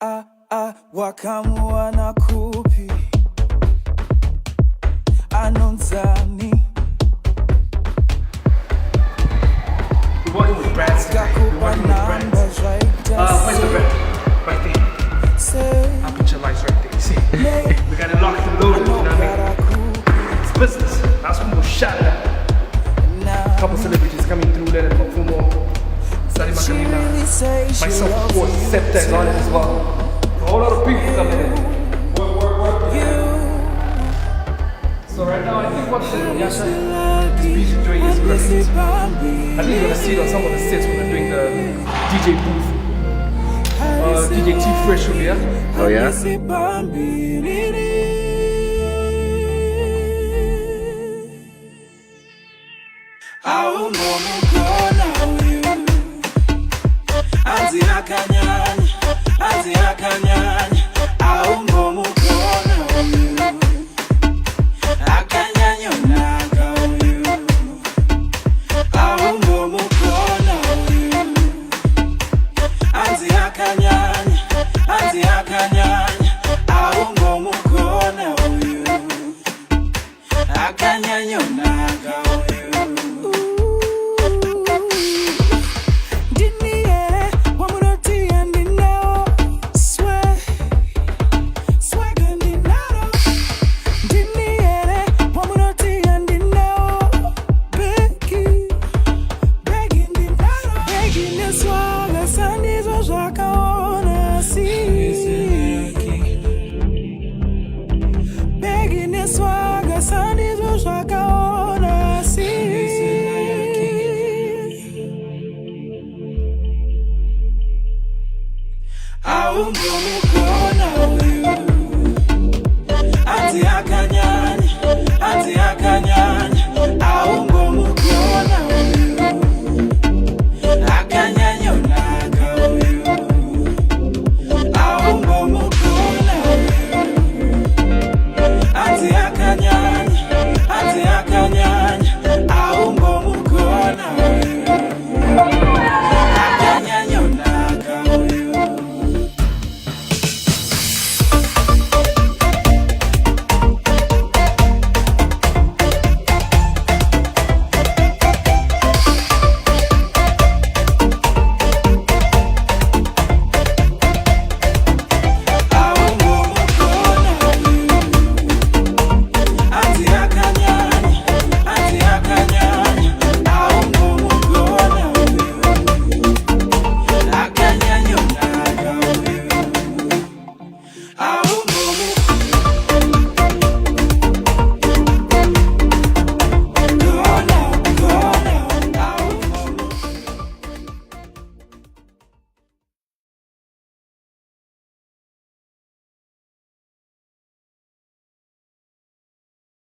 Wakamua na kupi Anonzani We're working with brands today. We're working with brands. Where's the brand? Right there. I'll put your lights right there. You see? We got it locked and loaded, you know what I mean? It's business. That's when we'll shout it out. A couple celebrities coming through there, Mafumo, Sally Makalina, myself, of course, Septa is on it as well. A whole lot of people coming in. Work. So right now, I think what's Yasha is busy doing his presence. I think you're gonna see it on some of the sets when they're doing the DJ booth. DJ T Fresh will be here. Oh yeah? I